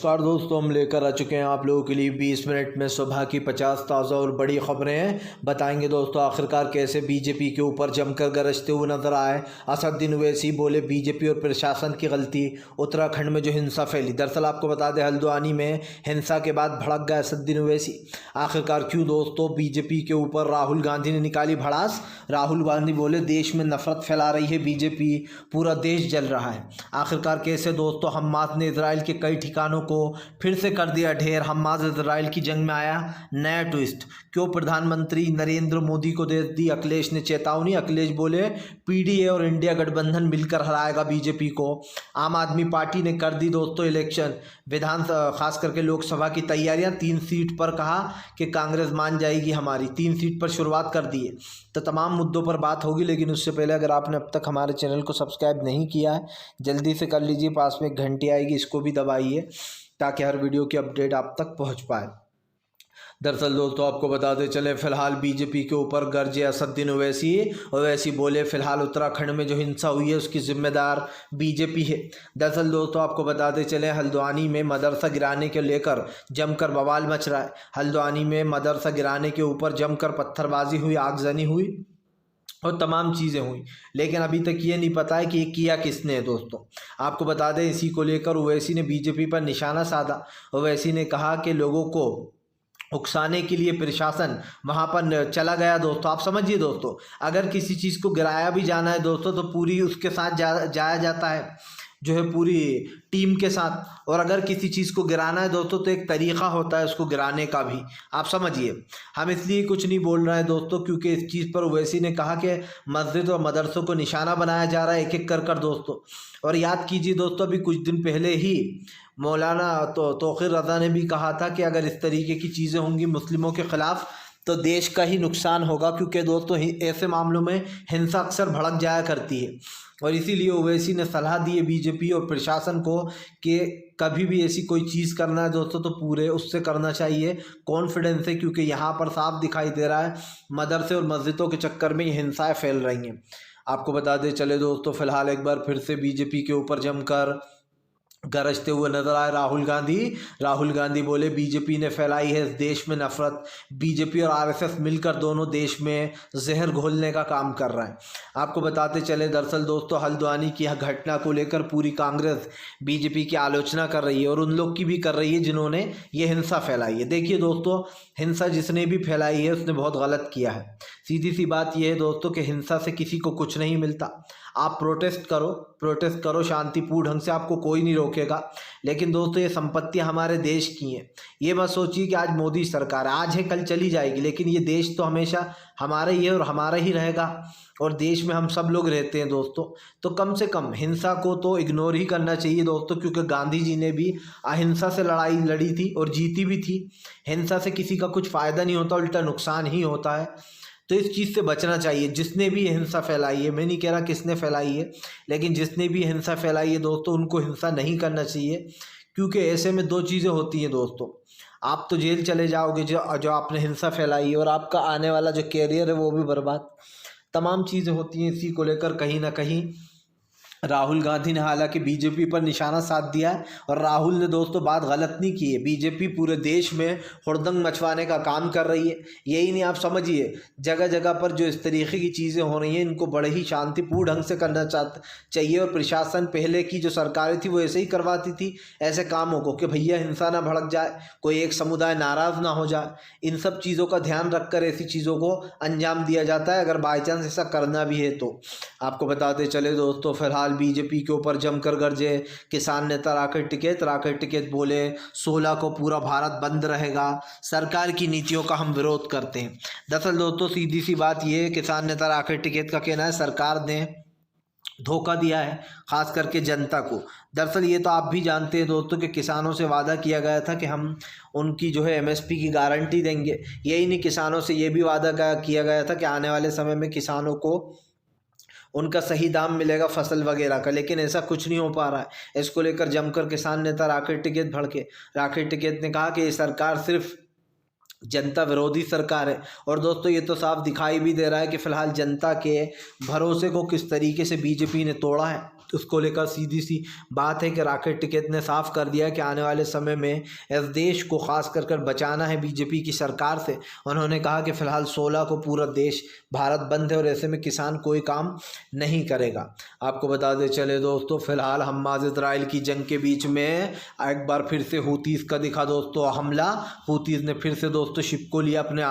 नमस्कार दोस्तों, हम लेकर आ चुके हैं आप लोगों के लिए 20 मिनट में सुबह की 50 ताज़ा और बड़ी खबरें हैं। बताएंगे दोस्तों आखिरकार कैसे बीजेपी के ऊपर जमकर गरजते हुए नजर आए। असदुद्दीन ओवैसी बोले बीजेपी और प्रशासन की गलती, उत्तराखंड में जो हिंसा फैली। दरअसल आपको बता दें हल्द्वानी में हिंसा के बाद भड़क गए असदुद्दीन ओवैसी। आखिरकार क्यों दोस्तों बीजेपी के ऊपर राहुल गांधी ने निकाली भड़ास। राहुल गांधी बोले देश में नफरत फैला रही है बीजेपी, पूरा देश जल रहा है। आखिरकार कैसे दोस्तों हमास ने इजराइल के कई ठिकानों को फिर से कर दिया ढेर। हमास इजराइल की जंग में आया नया ट्विस्ट। क्यों प्रधानमंत्री नरेंद्र मोदी को दे दी अखिलेश ने चेतावनी। अखिलेश बोले पीडीए और इंडिया गठबंधन मिलकर हराएगा बीजेपी को। आम आदमी पार्टी ने कर दी दोस्तों इलेक्शन, खास करके लोकसभा की तैयारियां। 3 सीट पर कहा कि कांग्रेस मान जाएगी हमारी, 3 सीट पर शुरुआत कर दी है। तो तमाम मुद्दों पर बात होगी, लेकिन उससे पहले अगर आपने अब तक हमारे चैनल को सब्सक्राइब नहीं किया है जल्दी से कर लीजिए। पास में एक घंटी आएगी, इसको भी दबाइए ताकि हर वीडियो की अपडेट आप तक पहुंच पाए। दरअसल दोस्तों आपको बताते चले फिलहाल बीजेपी के ऊपर गरजे असदुद्दीन ओवैसी बोले फिलहाल उत्तराखंड में जो हिंसा हुई है उसकी जिम्मेदार बीजेपी है। दरअसल दोस्तों आपको बताते चले हल्द्वानी में मदरसा गिराने के लेकर जमकर बवाल मच रहा है। हल्द्वानी में मदरसा गिराने के ऊपर जमकर पत्थरबाजी हुई, आगजनी हुई और तमाम चीज़ें हुई, लेकिन अभी तक ये नहीं पता है कि ये किया किसने है। दोस्तों आपको बता दें इसी को लेकर ओवैसी ने बीजेपी पर निशाना साधा। ओवैसी ने कहा कि लोगों को उकसाने के लिए प्रशासन वहां पर चला गया। दोस्तों आप समझिए दोस्तों, अगर किसी चीज़ को गिराया भी जाना है दोस्तों तो पूरी उसके साथ जाया जाता है, जो है पूरी टीम के साथ। और अगर किसी चीज़ को गिराना है दोस्तों तो एक तरीक़ा होता है उसको गिराने का भी, आप समझिए। हम इसलिए कुछ नहीं बोल रहे हैं दोस्तों क्योंकि इस चीज़ पर ओवैसी ने कहा कि मस्जिद और मदरसों को निशाना बनाया जा रहा है एक एक कर दोस्तों। और याद कीजिए दोस्तों अभी कुछ दिन पहले ही मौलाना तौक़ीर रज़ा ने भी कहा था कि अगर इस तरीके की चीज़ें होंगी मुस्लिमों के ख़िलाफ़ तो देश का ही नुकसान होगा, क्योंकि दोस्तों ऐसे मामलों में हिंसा अक्सर भड़क जाया करती है। और इसीलिए ओवैसी ने सलाह दी है बीजेपी और प्रशासन को कि कभी भी ऐसी कोई चीज़ करना है दोस्तों तो पूरे उससे करना चाहिए कॉन्फिडेंस से, क्योंकि यहाँ पर साफ दिखाई दे रहा है मदरसे और मस्जिदों के चक्कर में ये हिंसाएँ फैल रही हैं। आपको बता दें चले दोस्तों फिलहाल एक बार फिर से बीजेपी के ऊपर जमकर गरजते हुए नजर आए राहुल गांधी बोले बीजेपी ने फैलाई है इस देश में नफरत। बीजेपी और आरएसएस मिलकर दोनों देश में जहर घोलने का काम कर रहा है। आपको बताते चले दरअसल दोस्तों हल्द्वानी की घटना को लेकर पूरी कांग्रेस बीजेपी की आलोचना कर रही है और उन लोग की भी कर रही है जिन्होंने ये हिंसा फैलाई है। देखिए दोस्तों हिंसा जिसने भी फैलाई है उसने बहुत गलत किया है। सीधी सी बात यह है दोस्तों कि हिंसा से किसी को कुछ नहीं मिलता। आप प्रोटेस्ट करो शांतिपूर्ण ढंग से, आपको कोई नहीं रोकेगा। लेकिन दोस्तों ये संपत्तियां हमारे देश की हैं। ये मत सोचिए कि आज मोदी सरकार आज है कल चली जाएगी, लेकिन ये देश तो हमेशा हमारा ही है और हमारा ही रहेगा। और देश में हम सब लोग रहते हैं दोस्तों, तो कम से कम हिंसा को तो इग्नोर ही करना चाहिए दोस्तों, क्योंकि गांधी जी ने भी अहिंसा से लड़ाई लड़ी थी और जीती भी थी। हिंसा से किसी का कुछ फ़ायदा नहीं होता, उल्टा नुकसान ही होता है। तो इस चीज़ से बचना चाहिए। जिसने भी हिंसा फैलाई है, मैं नहीं कह रहा किसने फैलाई है, लेकिन जिसने भी हिंसा फैलाई है दोस्तों उनको हिंसा नहीं करना चाहिए, क्योंकि ऐसे में 2 चीज़ें होती हैं दोस्तों। आप तो जेल चले जाओगे जो आपने हिंसा फैलाई है, और आपका आने वाला जो कैरियर है वो भी बर्बाद। तमाम चीज़ें होती हैं। इसी को लेकर कहीं ना कहीं राहुल गांधी ने हालांकि बीजेपी पर निशाना साध दिया है, और राहुल ने दोस्तों बात गलत नहीं की है। बीजेपी पूरे देश में हुड़दंग मचवाने का काम कर रही है। यही नहीं, आप समझिए जगह जगह पर जो इस तरीके की चीज़ें हो रही हैं इनको बड़े ही शांतिपूर्ण ढंग से करना चाहिए। और प्रशासन पहले की जो सरकारें थी वो ऐसे ही करवाती थी ऐसे कामों को कि भैया हिंसा ना भड़क जाए, कोई एक समुदाय नाराज़ ना हो जाए। इन सब चीज़ों का ध्यान रखकर ऐसी चीज़ों को अंजाम दिया जाता है, अगर बाई चांस ऐसा करना भी है तो। आपको बताते चले दोस्तों फिलहाल बीजेपी के ऊपर जमकर गरजे किसान नेता राकेश टिकैत बोले 16 को पूरा भारत बंद रहेगा, सरकार की नीतियों का हम विरोध करते हैं। दरअसल दोस्तों सीधी सी बात यह है, किसान नेता राकेश टिकैत का कहना है सरकार ने धोखा दिया है खास करके जनता को। दरअसल ये तो आप भी जानते हैं दोस्तों कि किसानों से वादा किया गया था कि हम उनकी जो है एमएसपी की गारंटी देंगे। यही नहीं, किसानों से ये भी वादा किया गया था कि आने वाले समय में किसानों को उनका सही दाम मिलेगा फसल वगैरह का, लेकिन ऐसा कुछ नहीं हो पा रहा है। इसको लेकर जमकर किसान नेता राकेश टिकैत भड़के। राकेश टिकैत ने कहा कि ये सरकार सिर्फ जनता विरोधी सरकार है। और दोस्तों ये तो साफ दिखाई भी दे रहा है कि फिलहाल जनता के भरोसे को किस तरीके से बीजेपी ने तोड़ा है। उसको लेकर सीधी सी बात है कि राकेश टिकैत ने साफ कर दिया कि आने वाले समय में इस देश को खास कर बचाना है बीजेपी की सरकार से। उन्होंने कहा कि फ़िलहाल 16 को पूरा देश भारत बंद है और ऐसे में किसान कोई काम नहीं करेगा। आपको बता दें चले दोस्तों, फ़िलहाल हमास इजराइल की जंग के बीच में एक बार फिर से हूतीज़ का दिखा दोस्तों हमला। हूतीज़ ने फिर से दोस्तों शिप को लिया अपने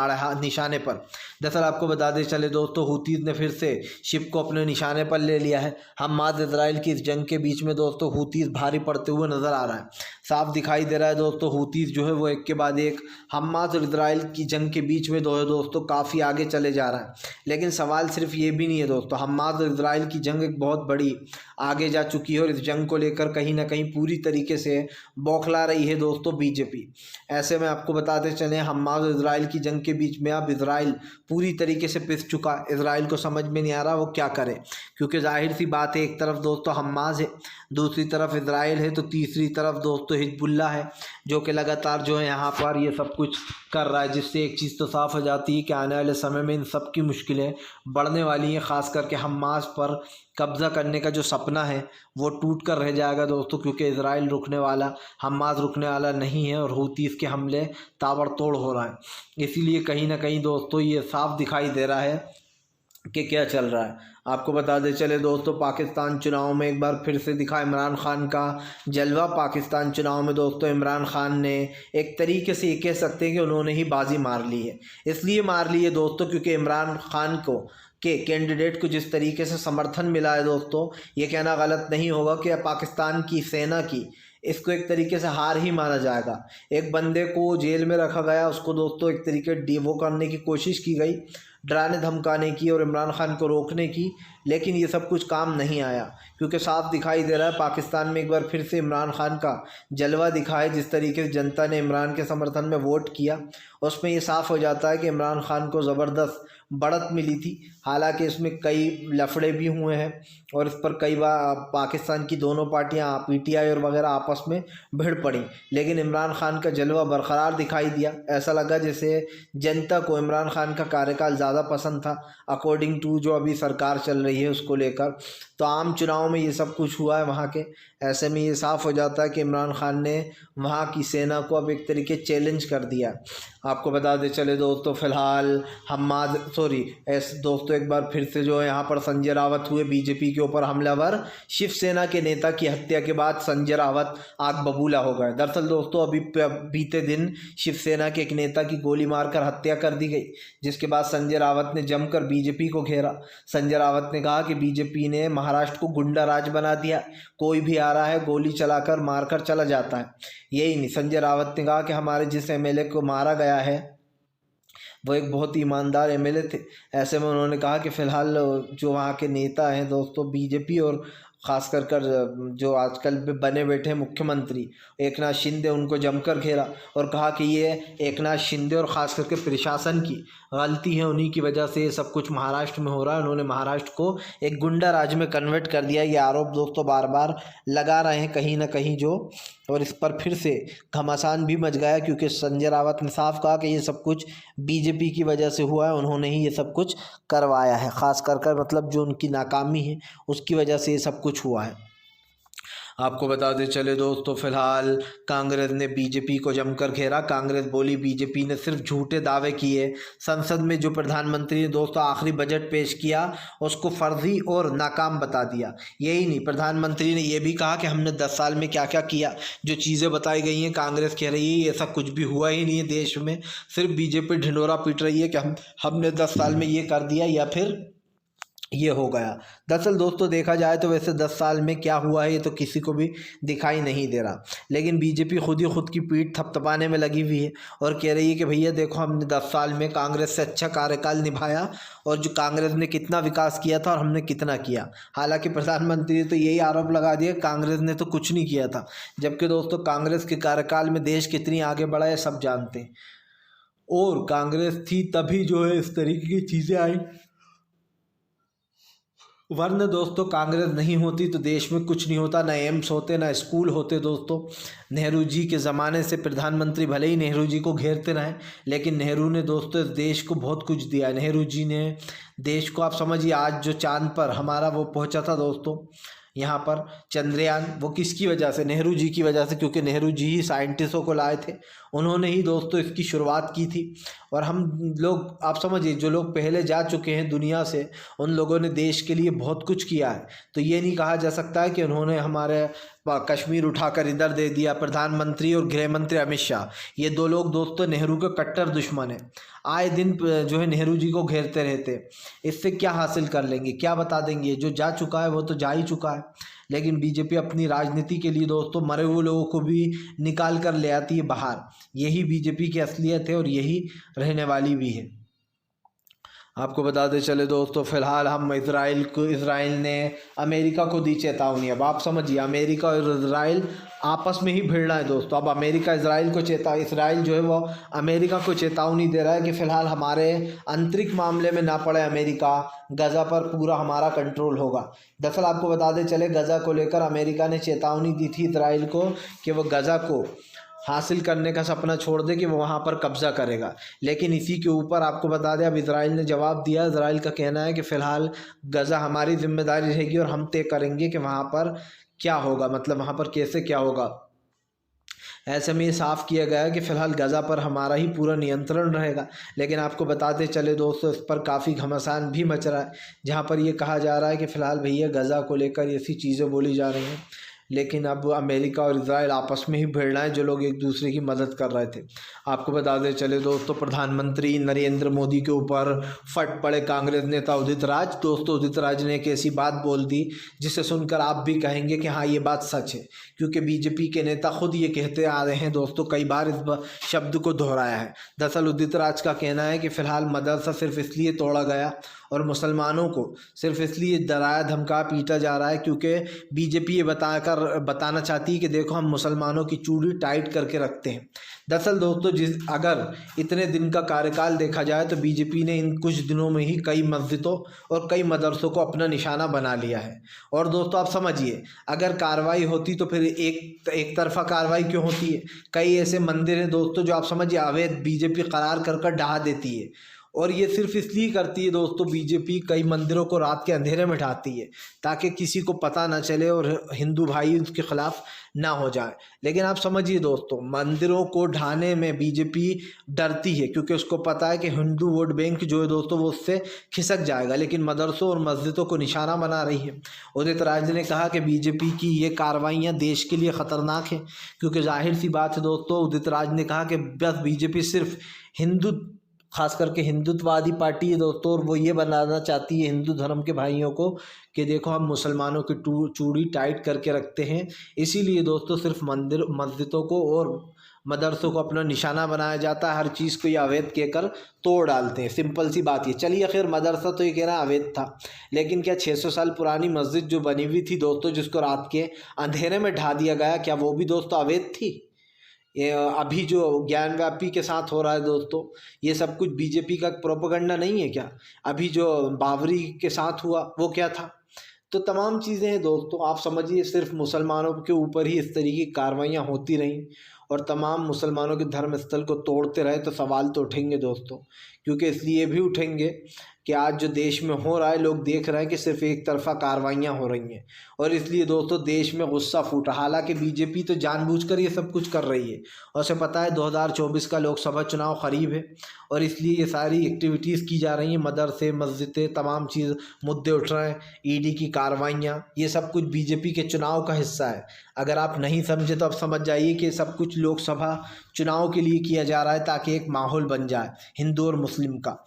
निशाने पर। दरअसल आपको बता दें चले दोस्तों, हूतीज़ ने फिर से शिप को अपने निशाने पर ले लिया है। हमास इजराइल की इस जंग के बीच में दोस्तों हूतीज़ भारी पड़ते हुए नज़र आ रहा है। साफ दिखाई दे रहा है दोस्तों, हूतीज़ जो है वो एक के बाद एक हमास और इजराइल की जंग के बीच में दोस्तों काफ़ी आगे चले जा रहा है। लेकिन सवाल सिर्फ ये भी नहीं है दोस्तों, हमास और इजराइल की जंग एक बहुत बड़ी आगे जा चुकी है और इस जंग को लेकर कहीं ना कहीं पूरी तरीके से बौखला रही है दोस्तों बीजेपी। ऐसे में आपको बताते चलें, हमास और इजराइल की जंग के बीच में अब इजराइल पूरी तरीके से पिस चुका। इजराइल को समझ में नहीं आ रहा वो क्या करे, क्योंकि जाहिर सी बात है एक तरफ दोस्तों हमास है, दूसरी तरफ इजराइल है, तो तीसरी तरफ दोस्तों हिजबुल्लाह है जो कि लगातार जो है यहाँ पर ये सब कुछ कर रहा है। जिससे एक चीज़ तो साफ हो जाती है कि आने वाले समय में इन सब की मुश्किलें बढ़ने वाली हैं। ख़ास करके हमास पर कब्ज़ा करने का जो सपना है वो टूट कर रह जाएगा दोस्तों, क्योंकि इजराइल रुकने वाला, हमास रुकने वाला नहीं है और हूतीज़ के हमले ताबड़तोड़ हो रहा है। इसीलिए कहीं ना कहीं दोस्तों ये साफ दिखाई दे रहा है कि क्या चल रहा है। आपको बता दें चले दोस्तों, पाकिस्तान चुनाव में एक बार फिर से दिखा इमरान खान का जलवा। पाकिस्तान चुनाव में दोस्तों इमरान खान ने एक तरीके से ये कह सकते हैं कि उन्होंने ही बाजी मार ली है। इसलिए मार ली है दोस्तों क्योंकि इमरान खान को के कैंडिडेट को जिस तरीके से समर्थन मिला है दोस्तों, ये कहना गलत नहीं होगा कि पाकिस्तान की सेना की इसको एक तरीके से हार ही माना जाएगा। एक बंदे को जेल में रखा गया, उसको दोस्तों एक तरीके वो करने की कोशिश की गई, डराने धमकाने की और इमरान खान को रोकने की, लेकिन ये सब कुछ काम नहीं आया क्योंकि साफ दिखाई दे रहा है पाकिस्तान में एक बार फिर से इमरान खान का जलवा दिखा है। जिस तरीके से जनता ने इमरान के समर्थन में वोट किया उसमें ये साफ़ हो जाता है कि इमरान खान को ज़बरदस्त बढ़त मिली थी। हालांकि इसमें कई लफड़े भी हुए हैं और इस पर कई बार पाकिस्तान की दोनों पार्टियां पीटीआई और वगैरह आपस में भिड़ पड़ी, लेकिन इमरान खान का जलवा बरकरार दिखाई दिया। ऐसा लगा जैसे जनता को इमरान खान का कार्यकाल ज़्यादा पसंद था अकॉर्डिंग टू जो अभी सरकार चल रही है उसको लेकर। तो आम चुनाव में ये सब कुछ हुआ है वहाँ के। ऐसे में ये साफ़ हो जाता है कि इमरान खान ने वहाँ की सेना को अब एक तरीके चैलेंज कर दिया। आपको बता दें चले दोस्तों, फ़िलहाल दोस्तों एक बार फिर से जो है यहाँ पर संजय रावत हुए बीजेपी के ऊपर हमलावर। शिवसेना के नेता की हत्या के बाद संजय रावत आग बबूला हो गए। दरअसल दोस्तों अभी बीते दिन शिवसेना के एक नेता की गोली मारकर हत्या कर दी गई, जिसके बाद संजय रावत ने जमकर बीजेपी को घेरा। संजय रावत ने कहा कि बीजेपी ने महाराष्ट्र को गुंडा राज बना दिया, कोई भी आ रहा है गोली चलाकर मारकर चला जाता है। यही नहीं, संजय रावत ने कहा कि हमारे जिस एमएलए को मारा गया है वो एक बहुत ही ईमानदार एमएलए थे। ऐसे में उन्होंने कहा कि फ़िलहाल जो वहाँ के नेता हैं दोस्तों बीजेपी और ख़ास कर जो आजकल बने बैठे हैं मुख्यमंत्री एकनाथ शिंदे, उनको जमकर घेरा और कहा कि ये एकनाथ शिंदे और ख़ास करके प्रशासन की गलती है, उन्हीं की वजह से ये सब कुछ महाराष्ट्र में हो रहा है। उन्होंने महाराष्ट्र को एक गुंडा राज में कन्वर्ट कर दिया। ये आरोप दोस्तों बार बार लगा रहे हैं कहीं ना कहीं जो, और इस पर फिर से घमासान भी मच गया क्योंकि संजय रावत ने साफ कहा कि ये सब कुछ बीजेपी की वजह से हुआ है, उन्होंने ही ये सब कुछ करवाया है। ख़ास कर मतलब जो उनकी नाकामी है उसकी वजह से ये सब कुछ हुआ है। आपको बताते चले दोस्तों, फिलहाल कांग्रेस ने बीजेपी को जमकर घेरा। कांग्रेस बोली बीजेपी ने सिर्फ झूठे दावे किए। संसद में जो प्रधानमंत्री ने दोस्तों आखिरी बजट पेश किया उसको फर्जी और नाकाम बता दिया। यही नहीं, प्रधानमंत्री ने यह भी कहा कि हमने 10 साल में क्या क्या किया। जो चीज़ें बताई गई हैं कांग्रेस कह रही है ऐसा कुछ भी हुआ ही नहीं है देश में, सिर्फ बीजेपी ढिंढोरा पीट रही है कि हमने 10 साल में ये कर दिया या फिर ये हो गया। दरअसल दोस्तों देखा जाए तो वैसे 10 साल में क्या हुआ है ये तो किसी को भी दिखाई नहीं दे रहा, लेकिन बीजेपी खुद की पीठ थपथपाने में लगी हुई है और कह रही है कि भैया देखो हमने 10 साल में कांग्रेस से अच्छा कार्यकाल निभाया और जो कांग्रेस ने कितना विकास किया था और हमने कितना किया। हालांकि प्रधानमंत्री ने तो यही आरोप लगा दिया कांग्रेस ने तो कुछ नहीं किया था, जबकि दोस्तों कांग्रेस के कार्यकाल में देश कितनी आगे बढ़ा है सब जानते हैं। और कांग्रेस थी तभी जो है इस तरीके की चीज़ें आई, वरना दोस्तों कांग्रेस नहीं होती तो देश में कुछ नहीं होता, ना एम्स होते ना स्कूल होते। दोस्तों नेहरू जी के ज़माने से प्रधानमंत्री भले ही नेहरू जी को घेरते रहे, लेकिन नेहरू ने दोस्तों इस देश को बहुत कुछ दिया। नेहरू जी ने देश को आप समझिए आज जो चांद पर हमारा वो पहुंचा था दोस्तों, यहाँ पर चंद्रयान, वो किसकी वजह से? नेहरू जी की वजह से, क्योंकि नेहरू जी ही साइंटिस्टों को लाए थे, उन्होंने ही दोस्तों इसकी शुरुआत की थी। और हम लोग, आप समझिए, जो लोग पहले जा चुके हैं दुनिया से, उन लोगों ने देश के लिए बहुत कुछ किया है। तो ये नहीं कहा जा सकता है कि उन्होंने हमारे कश्मीर उठाकर इधर दे दिया। प्रधानमंत्री और गृह मंत्री अमित शाह, ये दो लोग दोस्तों नेहरू के कट्टर दुश्मन हैं। आए दिन जो है नेहरू जी को घेरते रहते। इससे क्या हासिल कर लेंगे, क्या बता देंगे? जो जा चुका है वो तो जा ही चुका है। लेकिन बीजेपी अपनी राजनीति के लिए दोस्तों मरे हुए लोगों को भी निकाल कर ले आती है बाहर। यही बीजेपी की असलियत है और यही रहने वाली भी है। आपको बताते चले दोस्तों, फिलहाल हम इसराइल ने अमेरिका को दी चेतावनी। अब आप समझिए, अमेरिका और इसराइल आपस में ही भिड़ना है दोस्तों। अब अमेरिका इसराइल जो है वो अमेरिका को चेतावनी दे रहा है कि फ़िलहाल हमारे आंतरिक मामले में ना पड़े अमेरिका, गज़ा पर पूरा हमारा कंट्रोल होगा। दरअसल आपको बताते चले, गज़ा को लेकर अमेरिका ने चेतावनी दी थी इसराइल को कि वो गज़ा को हासिल करने का सपना छोड़ दे, कि वो वहाँ पर कब्ज़ा करेगा। लेकिन इसी के ऊपर आपको बता दें, अब इसराइल ने जवाब दिया। इसराइल का कहना है कि फ़िलहाल गज़ा हमारी जिम्मेदारी रहेगी और हम तय करेंगे कि वहाँ पर क्या होगा, मतलब वहाँ पर कैसे क्या होगा। ऐसे में ये साफ़ किया गया है कि फ़िलहाल गज़ा पर हमारा ही पूरा नियंत्रण रहेगा। लेकिन आपको बताते चले दोस्तों, इस पर काफ़ी घमासान भी मच रहा है, जहाँ पर ये कहा जा रहा है कि फ़िलहाल भैया गज़ा को लेकर ऐसी चीज़ें बोली जा रही हैं। लेकिन अब अमेरिका और इजराइल आपस में ही भिड़ना है, जो लोग एक दूसरे की मदद कर रहे थे। आपको बताते चले दोस्तों, प्रधानमंत्री नरेंद्र मोदी के ऊपर फट पड़े कांग्रेस नेता उदित राज। दोस्तों, उदित राज ने एक ऐसी बात बोल दी जिसे सुनकर आप भी कहेंगे कि हाँ, ये बात सच है, क्योंकि बीजेपी के नेता खुद ये कहते आ रहे हैं दोस्तों, कई बार इस शब्द को दोहराया है। दरअसल उदित राज का कहना है कि फ़िलहाल मदरसा सिर्फ इसलिए तोड़ा गया और मुसलमानों को सिर्फ इसलिए डराया धमका पीटा जा रहा है क्योंकि बीजेपी ये बताना चाहती है कि देखो, हम मुसलमानों की चूड़ी टाइट करके रखते हैं। दरअसल दोस्तों, अगर इतने दिन का कार्यकाल देखा जाए तो बीजेपी ने इन कुछ दिनों में ही कई मस्जिदों और कई मदरसों को अपना निशाना बना लिया है। और दोस्तों आप समझिए, अगर कार्रवाई होती तो फिर एक तरफा कार्रवाई क्यों होती है? कई ऐसे मंदिर हैं दोस्तों जो आप समझिए अवैध बीजेपी करार कर ढहा देती है। और ये सिर्फ इसलिए करती है दोस्तों, बीजेपी कई मंदिरों को रात के अंधेरे में ढाती है ताकि किसी को पता ना चले और हिंदू भाई उसके खिलाफ ना हो जाए। लेकिन आप समझिए दोस्तों, मंदिरों को ढाने में बीजेपी डरती है क्योंकि उसको पता है कि हिंदू वोट बैंक जो है दोस्तों वो उससे खिसक जाएगा। लेकिन मदरसों और मस्जिदों को निशाना बना रही है। उदित राज ने कहा कि बीजेपी की ये कार्रवाइयाँ देश के लिए ख़तरनाक है, क्योंकि जाहिर सी बात है दोस्तों, उदित राज ने कहा कि बस बीजेपी सिर्फ खास करके हिंदुत्ववादी पार्टी है दोस्तों, और वो ये बनाना चाहती है हिंदू धर्म के भाइयों को कि देखो, हम मुसलमानों की चूड़ी टाइट करके रखते हैं। इसीलिए दोस्तों सिर्फ मस्जिदों को और मदरसों को अपना निशाना बनाया जाता है। हर चीज़ को ये अवैध कहकर तोड़ डालते हैं। सिंपल सी बात ये। चलिए, खैर मदरसा तो ये कह रहा अवैध था, लेकिन क्या 600 साल पुरानी मस्जिद जो बनी हुई थी दोस्तों, जिसको रात के अंधेरे में ढा दिया गया, क्या वो भी दोस्तों अवैध थी? ये अभी जो ज्ञान व्यापी के साथ हो रहा है दोस्तों, ये सब कुछ बीजेपी का प्रोपेगेंडा नहीं है क्या? अभी जो बाबरी के साथ हुआ वो क्या था? तो तमाम चीज़ें हैं दोस्तों। आप समझिए, सिर्फ मुसलमानों के ऊपर ही इस तरीके की कार्रवाइयाँ होती रहीं और तमाम मुसलमानों के धर्म स्थल को तोड़ते रहे तो सवाल तो उठेंगे दोस्तों। क्योंकि इसलिए भी उठेंगे कि आज जो देश में हो रहा है, लोग देख रहे हैं कि सिर्फ एक तरफा कार्रवाइयाँ हो रही हैं, और इसलिए दोस्तों देश में गुस्सा फूटा। हालांकि बीजेपी तो जानबूझकर ये सब कुछ कर रही है, और उसे पता है 2024 का लोकसभा चुनाव करीब है, और इसलिए ये सारी एक्टिविटीज़ की जा रही हैं। मदरसे, मस्जिदें, तमाम चीज़ मुद्दे उठ रहे हैं। ईडी की कार्रवाइयाँ, ये सब कुछ बीजेपी के चुनाव का हिस्सा है। अगर आप नहीं समझे तो आप समझ जाइए कि सब कुछ लोकसभा चुनाव के लिए किया जा रहा है, ताकि एक माहौल बन जाए हिंदू और मुस्लिम का।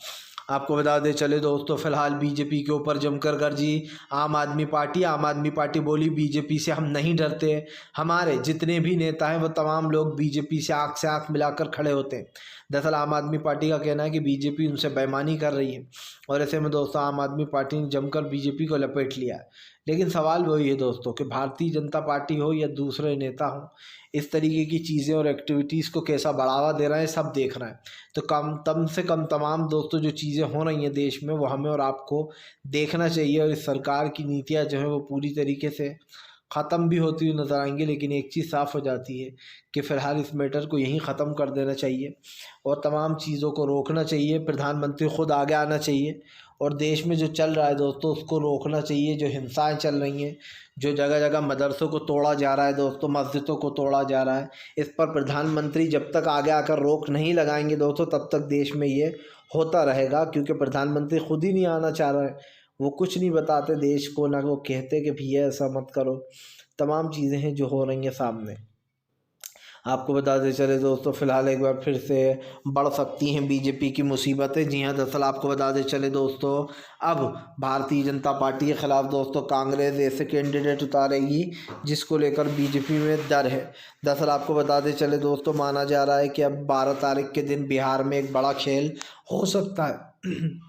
आपको बता दें चले दोस्तों, फिलहाल बीजेपी के ऊपर जमकर गरजी आम आदमी पार्टी बोली, बीजेपी से हम नहीं डरते। हमारे जितने भी नेता हैं वो तमाम लोग बीजेपी से आंख मिलाकर खड़े होते हैं। दरअसल आम आदमी पार्टी का कहना है कि बीजेपी उनसे बेईमानी कर रही है, और ऐसे में दोस्तों आम आदमी पार्टी ने जमकर बीजेपी को लपेट लिया है। लेकिन सवाल वही है दोस्तों कि भारतीय जनता पार्टी हो या दूसरे नेता हो, इस तरीके की चीज़ें और एक्टिविटीज़ को कैसा बढ़ावा दे रहे हैं, सब देख रहे हैं। तो कम से कम तमाम दोस्तों जो चीज़ें हो रही हैं देश में, वो हमें और आपको देखना चाहिए। और इस सरकार की नीतियाँ जो है वो पूरी तरीके से ख़त्म भी होती हुई नज़र आएंगी। लेकिन एक चीज़ साफ़ हो जाती है कि फ़िलहाल इस मैटर को यहीं ख़त्म कर देना चाहिए और तमाम चीज़ों को रोकना चाहिए। प्रधानमंत्री खुद आगे आना चाहिए और देश में जो चल रहा है दोस्तों उसको रोकना चाहिए। जो हिंसाएं चल रही हैं, जो जगह जगह मदरसों को तोड़ा जा रहा है दोस्तों, मस्जिदों को तोड़ा जा रहा है, इस पर प्रधानमंत्री जब तक आगे आकर रोक नहीं लगाएंगे दोस्तों तब तक देश में ये होता रहेगा। क्योंकि प्रधानमंत्री खुद ही नहीं आना चाह रहा है, वो कुछ नहीं बताते देश को, ना वो कहते कि भैया ऐसा मत करो। तमाम चीज़ें हैं जो हो रही हैं सामने। आपको बताते चले दोस्तों फ़िलहाल एक बार फिर से बढ़ सकती हैं बीजेपी की मुसीबतें। जी हाँ, दरअसल आपको बताते चले दोस्तों अब भारतीय जनता पार्टी के ख़िलाफ़ दोस्तों कांग्रेस ऐसे कैंडिडेट उतारेगी जिसको लेकर बीजेपी में डर है। दरअसल आपको बताते चले दोस्तों माना जा रहा है कि अब 12 तारीख के दिन बिहार में एक बड़ा खेल हो सकता है।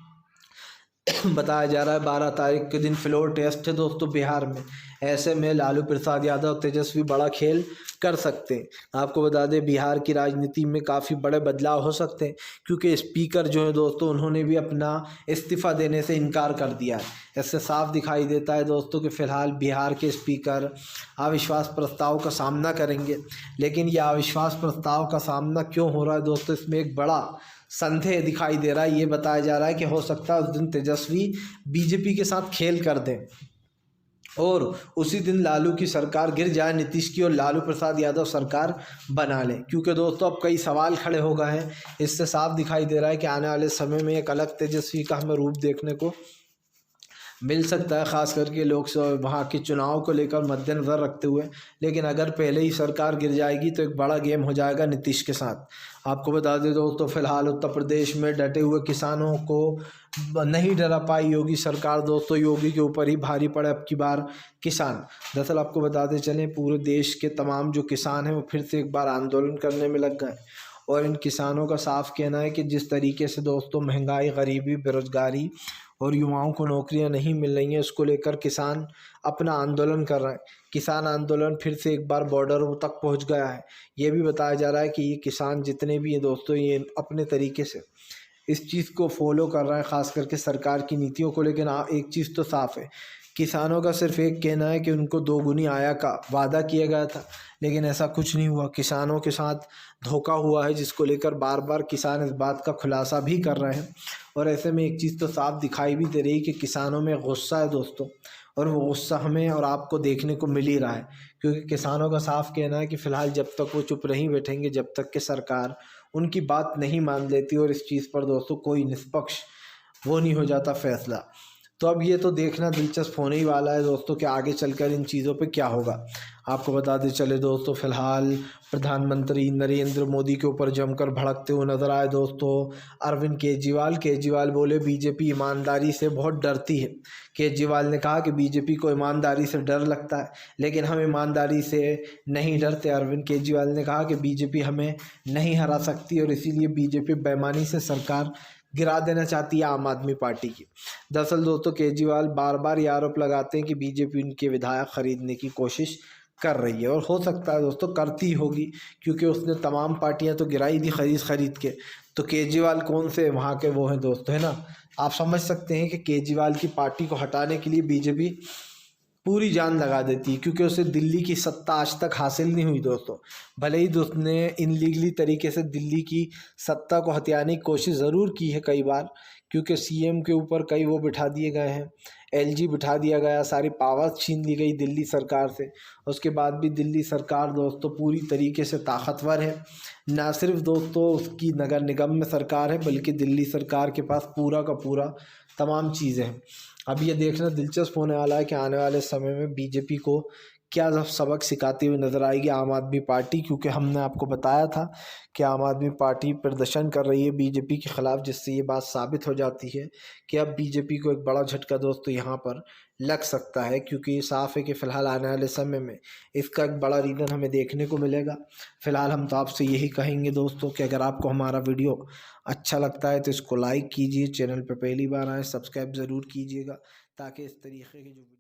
बताया जा रहा है 12 तारीख के दिन फ्लोर टेस्ट है दोस्तों बिहार में। ऐसे में लालू प्रसाद यादव तेजस्वी बड़ा खेल कर सकते हैं। आपको बता दें बिहार की राजनीति में काफ़ी बड़े बदलाव हो सकते हैं, क्योंकि स्पीकर जो है दोस्तों उन्होंने भी अपना इस्तीफ़ा देने से इनकार कर दिया है। इससे साफ दिखाई देता है दोस्तों कि फ़िलहाल बिहार के स्पीकर अविश्वास प्रस्ताव का सामना करेंगे। लेकिन यह अविश्वास प्रस्ताव का सामना क्यों हो रहा है दोस्तों, इसमें एक बड़ा संदेह दिखाई दे रहा है। ये बताया जा रहा है कि हो सकता है उस दिन तेजस्वी बीजेपी के साथ खेल कर दें और उसी दिन लालू की सरकार गिर जाए, नीतीश की, और लालू प्रसाद यादव सरकार बना लें। क्योंकि दोस्तों अब कई सवाल खड़े हो गए हैं। इससे साफ दिखाई दे रहा है कि आने वाले समय में एक अलग तेजस्वी का हमें रूप देखने को मिल सकता है, ख़ास करके लोकसभा वहाँ के चुनाव को लेकर मद्देनज़र रखते हुए। लेकिन अगर पहले ही सरकार गिर जाएगी तो एक बड़ा गेम हो जाएगा नीतीश के साथ। आपको बता दें दोस्तों फ़िलहाल उत्तर प्रदेश में डटे हुए किसानों को नहीं डरा पाई योगी सरकार दोस्तों। योगी के ऊपर ही भारी पड़े अब की बार किसान। दरअसल आपको बताते चलें पूरे देश के तमाम जो किसान हैं वो फिर से एक बार आंदोलन करने में लग गए। और इन किसानों का साफ कहना है कि जिस तरीके से दोस्तों महंगाई, गरीबी, बेरोज़गारी और युवाओं को नौकरियां नहीं मिल रही हैं, उसको लेकर किसान अपना आंदोलन कर रहे हैं। किसान आंदोलन फिर से एक बार बॉर्डरों तक पहुंच गया है। ये भी बताया जा रहा है कि ये किसान जितने भी हैं दोस्तों ये अपने तरीके से इस चीज़ को फॉलो कर रहे हैं, ख़ास करके सरकार की नीतियों को। लेकिन एक चीज़ तो साफ़ है, किसानों का सिर्फ एक कहना है कि उनको दोगुनी आय का वादा किया गया था, लेकिन ऐसा कुछ नहीं हुआ। किसानों के साथ धोखा हुआ है, जिसको लेकर बार बार किसान इस बात का खुलासा भी कर रहे हैं। और ऐसे में एक चीज़ तो साफ दिखाई भी दे रही है कि किसानों में गुस्सा है दोस्तों, और वो गुस्सा हमें और आपको देखने को मिल ही रहा है। क्योंकि किसानों का साफ कहना है कि फ़िलहाल जब तक वो चुप नहीं बैठेंगे, जब तक कि सरकार उनकी बात नहीं मान लेती और इस चीज़ पर दोस्तों कोई निष्पक्ष वो नहीं हो जाता फैसला। तो अब ये तो देखना दिलचस्प होने ही वाला है दोस्तों कि आगे चलकर इन चीज़ों पे क्या होगा। आपको बताते चले दोस्तों फ़िलहाल प्रधानमंत्री नरेंद्र मोदी के ऊपर जमकर भड़कते हुए नजर आए दोस्तों अरविंद केजरीवाल बोले बीजेपी ईमानदारी से बहुत डरती है। केजरीवाल ने कहा कि बीजेपी को ईमानदारी से डर लगता है, लेकिन हम ईमानदारी से नहीं डरते। अरविंद केजरीवाल ने कहा कि बीजेपी हमें नहीं हरा सकती और इसीलिए बीजेपी बेईमानी से सरकार गिरा देना चाहती है आम आदमी पार्टी की। दरअसल दोस्तों केजरीवाल बार बार ये आरोप लगाते हैं कि बीजेपी उनके विधायक खरीदने की कोशिश कर रही है, और हो सकता है दोस्तों करती होगी, क्योंकि उसने तमाम पार्टियां तो गिराई थी खरीद के। तो केजरीवाल कौन से वहाँ के वो हैं दोस्तों, है ना। आप समझ सकते हैं कि केजरीवाल की पार्टी को हटाने के लिए बीजेपी पूरी जान लगा देती है, क्योंकि उसे दिल्ली की सत्ता आज तक हासिल नहीं हुई दोस्तों। भले ही उसने इनलीगली तरीके से दिल्ली की सत्ता को हथियाने की कोशिश ज़रूर की है कई बार, क्योंकि सीएम के ऊपर कई वो बिठा दिए गए हैं, एलजी बिठा दिया गया, सारी पावर छीन ली गई दिल्ली सरकार से। उसके बाद भी दिल्ली सरकार दोस्तों पूरी तरीके से ताकतवर है। ना सिर्फ दोस्तों उसकी नगर निगम में सरकार है, बल्कि दिल्ली सरकार के पास पूरा का पूरा तमाम चीज़ें हैं। अब ये देखना दिलचस्प होने वाला है कि आने वाले समय में बीजेपी को क्या सबक सिखाती हुई नज़र आएगी आम आदमी पार्टी। क्योंकि हमने आपको बताया था कि आम आदमी पार्टी प्रदर्शन कर रही है बीजेपी के ख़िलाफ़, जिससे ये बात साबित हो जाती है कि अब बीजेपी को एक बड़ा झटका दोस्तों यहाँ पर लग सकता है। क्योंकि साफ़ है कि फ़िलहाल आने वाले समय में इसका एक बड़ा रीज़न हमें देखने को मिलेगा। फ़िलहाल हम तो आपसे यही कहेंगे दोस्तों कि अगर आपको हमारा वीडियो अच्छा लगता है तो इसको लाइक कीजिए, चैनल पर पहली बार आए सब्सक्राइब ज़रूर कीजिएगा, ताकि इस तरीके की जो